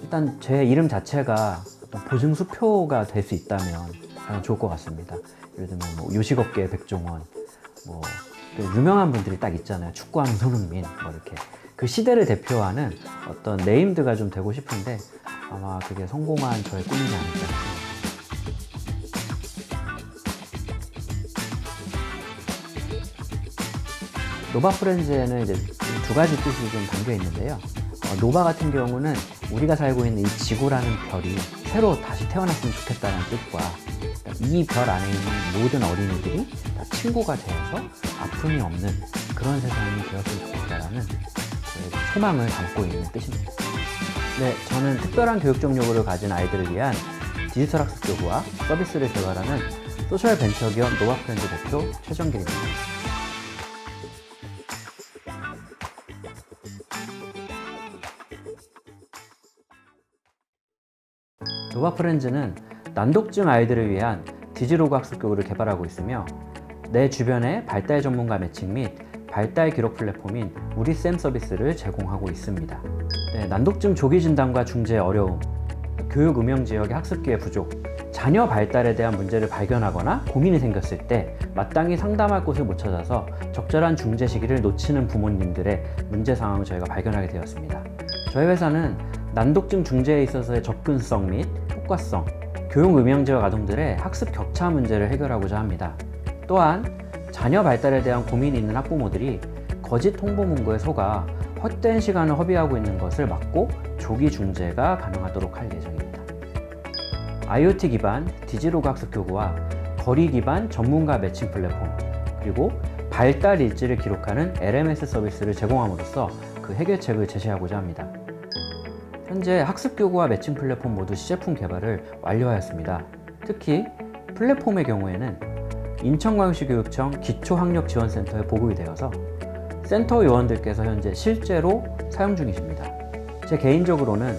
일단 제 이름 자체가 보증수표가 될 수 있다면 가장 좋을 것 같습니다. 예를 들면 뭐 요식업계의 백종원, 뭐 유명한 분들이 딱 있잖아요. 축구하는 손흥민, 뭐 이렇게 그 시대를 대표하는 어떤 네임드가 좀 되고 싶은데 아마 그게 성공한 저의 꿈이지 않을까 싶습니다. 노바 프렌즈에는 이제 두 가지 뜻이 좀 담겨 있는데요. 노바 같은 경우는 우리가 살고 있는 이 지구라는 별이 새로 다시 태어났으면 좋겠다는 뜻과 이 별 안에 있는 모든 어린이들이 다 친구가 되어서 아픔이 없는 그런 세상이 되었으면 좋겠다라는 소망을 담고 있는 뜻입니다. 네, 저는 특별한 교육적 요구를 가진 아이들을 위한 디지털 학습 교구와 서비스를 개발하는 소셜 벤처 기업 노바 프렌즈 대표 최정길입니다. 노바 프렌즈는 난독증 아이들을 위한 디지로그 학습 교구를 개발하고 있으며 내 주변의 발달 전문가 매칭 및 발달 기록 플랫폼인 우리쌤 서비스를 제공하고 있습니다. 네, 난독증 조기 진단과 중재의 어려움, 교육 음영 지역의 학습 기회 부족, 자녀 발달에 대한 문제를 발견하거나 고민이 생겼을 때 마땅히 상담할 곳을 못 찾아서 적절한 중재 시기를 놓치는 부모님들의 문제 상황을 저희가 발견하게 되었습니다. 저희 회사는 난독증 중재에 있어서의 접근성 및 효과성, 교육 음영 지역 아동들의 학습 격차 문제를 해결하고자 합니다. 또한 자녀 발달에 대한 고민이 있는 학부모들이 거짓 홍보 문구에 속아 헛된 시간을 허비하고 있는 것을 막고 조기 중재가 가능하도록 할 예정입니다. IoT 기반 디지로그 학습 교구와 거리 기반 전문가 매칭 플랫폼, 그리고 발달 일지를 기록하는 LMS 서비스를 제공함으로써 그 해결책을 제시하고자 합니다. 현재 학습 교구와 매칭 플랫폼 모두 시제품 개발을 완료하였습니다. 특히 플랫폼의 경우에는 인천광역시 교육청 기초학력지원센터에 보급이 되어서 센터 요원들께서 현재 실제로 사용 중이십니다. 제 개인적으로는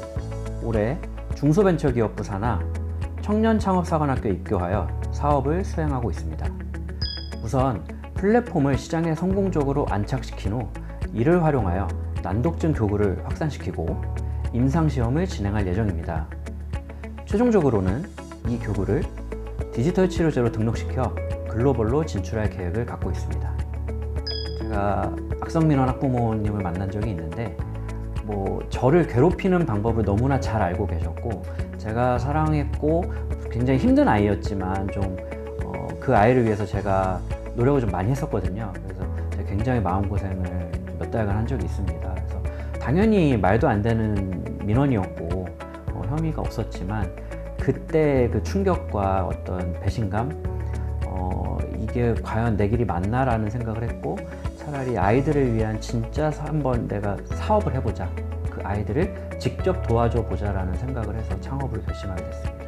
올해 중소벤처기업부 산하 청년창업사관학교에 입교하여 사업을 수행하고 있습니다. 우선 플랫폼을 시장에 성공적으로 안착시킨 후 이를 활용하여 난독증 교구를 확산시키고 임상시험을 진행할 예정입니다. 최종적으로는 이 교구를 디지털 치료제로 등록시켜 글로벌로 진출할 계획을 갖고 있습니다. 제가 악성민원 학부모님을 만난 적이 있는데 저를 괴롭히는 방법을 너무나 잘 알고 계셨고, 제가 사랑했고 굉장히 힘든 아이였지만 그 아이를 위해서 제가 노력을 좀 많이 했었거든요. 그래서 제가 굉장히 마음고생을 몇 달간 한 적이 있습니다. 그래서 당연히 말도 안 되는 민원이었고 혐의가 없었지만 그때 그 충격과 어떤 배신감, 이게 과연 내 길이 맞나라는 생각을 했고, 차라리 아이들을 위한 진짜 한번 내가 사업을 해보자, 그 아이들을 직접 도와줘 보자라는 생각을 해서 창업을 결심하게 됐습니다.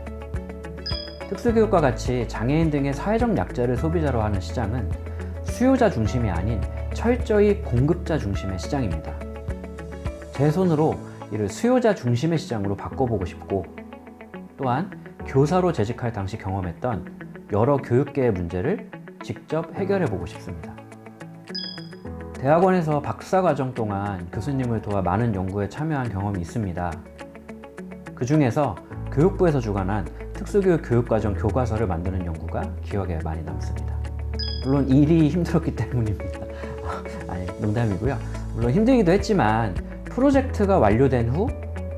특수교육과 같이 장애인 등의 사회적 약자를 소비자로 하는 시장은 수요자 중심이 아닌 철저히 공급자 중심의 시장입니다. 제 손으로 이를 수요자 중심의 시장으로 바꿔보고 싶고, 또한 교사로 재직할 당시 경험했던 여러 교육계의 문제를 직접 해결해보고 싶습니다. 대학원에서 박사과정 동안 교수님을 도와 많은 연구에 참여한 경험이 있습니다. 그 중에서 교육부에서 주관한 특수교육 교육과정 교과서를 만드는 연구가 기억에 많이 남습니다. 물론 일이 힘들었기 때문입니다. 아니, 농담이고요. 물론 힘들기도 했지만 프로젝트가 완료된 후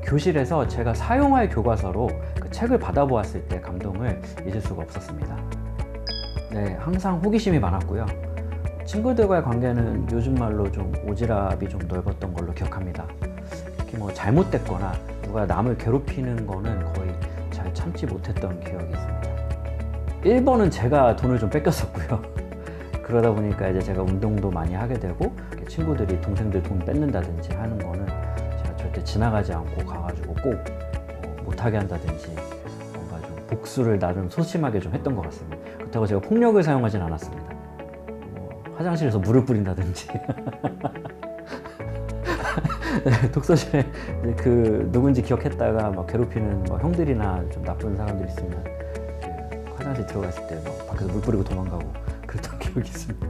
교실에서 제가 사용할 교과서로 그 책을 받아보았을 때 감동을 잊을 수가 없었습니다. 네, 항상 호기심이 많았고요. 친구들과의 관계는 요즘 말로 좀 오지랖이 좀 넓었던 걸로 기억합니다. 특히 잘못됐거나 누가 남을 괴롭히는 거는 거의 잘 참지 못했던 기억이 있습니다. 1번은 제가 돈을 좀 뺏겼었고요. 그러다 보니까 이제 제가 운동도 많이 하게 되고, 친구들이 동생들 돈 뺏는다든지 하는 거는 제가 절대 지나가지 않고 가가지고 꼭 못하게 한다든지 뭔가 좀 복수를 나름 소심하게 좀 했던 것 같습니다. 그렇다고 제가 폭력을 사용하진 않았습니다. 화장실에서 물을 뿌린다든지 독서실에 누군지 기억했다가 괴롭히는 형들이나 좀 나쁜 사람들 있으면 화장실 들어갔을 때 밖에서 물 뿌리고 도망가고 그랬던 기억이 있습니다.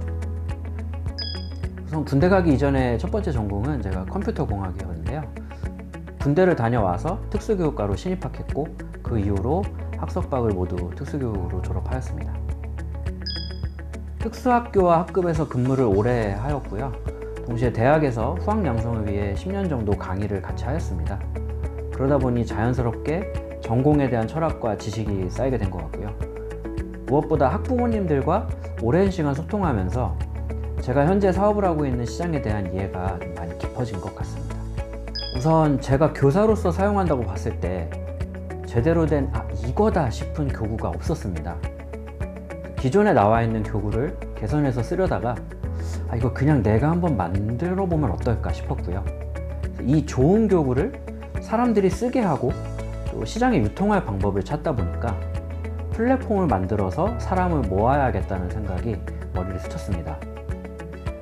우선 군대 가기 이전에 첫 번째 전공은 제가 컴퓨터 공학이었는데요. 군대를 다녀와서 특수교육과로 신입학했고 그 이후로 학석박을 모두 특수교육으로 졸업하였습니다. 특수학교와 학급에서 근무를 오래 하였고요. 동시에 대학에서 후학 양성을 위해 10년 정도 강의를 같이 하였습니다. 그러다 보니 자연스럽게 전공에 대한 철학과 지식이 쌓이게 된 것 같고요. 무엇보다 학부모님들과 오랜 시간 소통하면서 제가 현재 사업을 하고 있는 시장에 대한 이해가 좀 많이 깊어진 것 같습니다. 우선 제가 교사로서 사용한다고 봤을 때 제대로 된 이거다 싶은 교구가 없었습니다. 기존에 나와 있는 교구를 개선해서 쓰려다가 이거 그냥 내가 한번 만들어 보면 어떨까 싶었고요. 이 좋은 교구를 사람들이 쓰게 하고 또 시장에 유통할 방법을 찾다 보니까 플랫폼을 만들어서 사람을 모아야겠다는 생각이 머리를 스쳤습니다.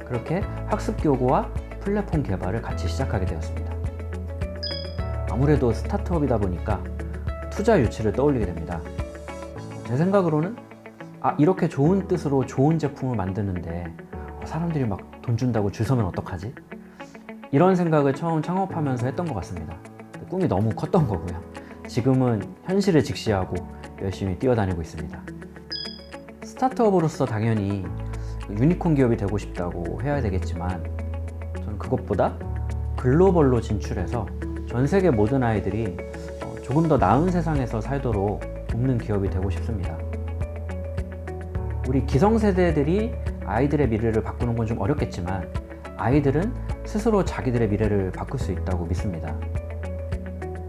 그렇게 학습교구와 플랫폼 개발을 같이 시작하게 되었습니다. 아무래도 스타트업이다 보니까 투자 유치를 떠올리게 됩니다. 제 생각으로는 이렇게 좋은 뜻으로 좋은 제품을 만드는데 사람들이 막 돈 준다고 줄 서면 어떡하지? 이런 생각을 처음 창업하면서 했던 것 같습니다. 꿈이 너무 컸던 거고요. 지금은 현실을 직시하고 열심히 뛰어다니고 있습니다. 스타트업으로서 당연히 유니콘 기업이 되고 싶다고 해야 되겠지만 저는 그것보다 글로벌로 진출해서 전 세계 모든 아이들이 조금 더 나은 세상에서 살도록 돕는 기업이 되고 싶습니다. 우리 기성세대들이 아이들의 미래를 바꾸는 건 좀 어렵겠지만 아이들은 스스로 자기들의 미래를 바꿀 수 있다고 믿습니다.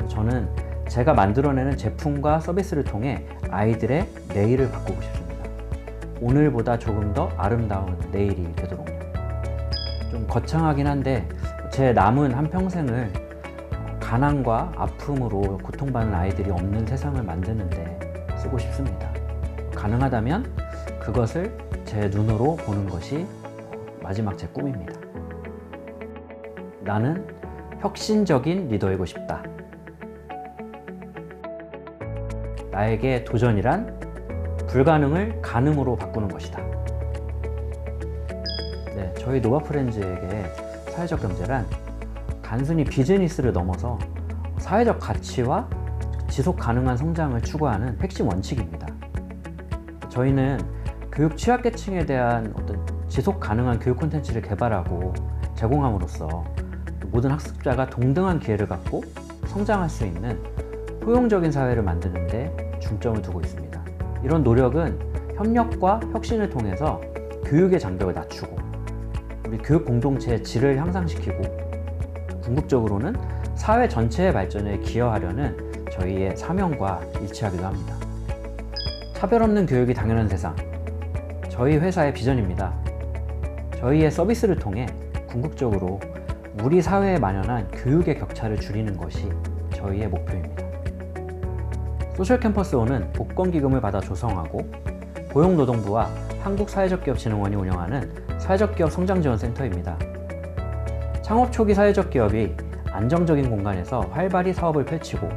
저는 제가 만들어내는 제품과 서비스를 통해 아이들의 내일을 바꾸고 싶습니다. 오늘보다 조금 더 아름다운 내일이 되도록요. 좀 거창하긴 한데 제 남은 한평생을 가난과 아픔으로 고통받는 아이들이 없는 세상을 만드는데 쓰고 싶습니다. 가능하다면 그것을 제 눈으로 보는 것이 마지막 제 꿈입니다. 나는 혁신적인 리더이고 싶다. 나에게 도전이란 불가능을 가능으로 바꾸는 것이다. 네, 저희 노바프렌즈에게 사회적 경제란 단순히 비즈니스를 넘어서 사회적 가치와 지속 가능한 성장을 추구하는 핵심 원칙입니다. 저희는 교육 취약계층에 대한 어떤 지속 가능한 교육 콘텐츠를 개발하고 제공함으로써 모든 학습자가 동등한 기회를 갖고 성장할 수 있는 포용적인 사회를 만드는 데 중점을 두고 있습니다. 이런 노력은 협력과 혁신을 통해서 교육의 장벽을 낮추고 우리 교육 공동체의 질을 향상시키고 궁극적으로는 사회 전체의 발전에 기여하려는 저희의 사명과 일치하기도 합니다. 차별 없는 교육이 당연한 세상, 저희 회사의 비전입니다. 저희의 서비스를 통해 궁극적으로 우리 사회에 만연한 교육의 격차를 줄이는 것이 저희의 목표입니다. 소셜캠퍼스1은 복권기금을 받아 조성하고 고용노동부와 한국사회적기업진흥원이 운영하는 사회적기업 성장지원센터입니다. 창업 초기 사회적 기업이 안정적인 공간에서 활발히 사업을 펼치고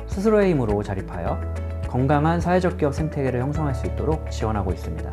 스스로의 힘으로 자립하여 건강한 사회적 기업 생태계를 형성할 수 있도록 지원하고 있습니다.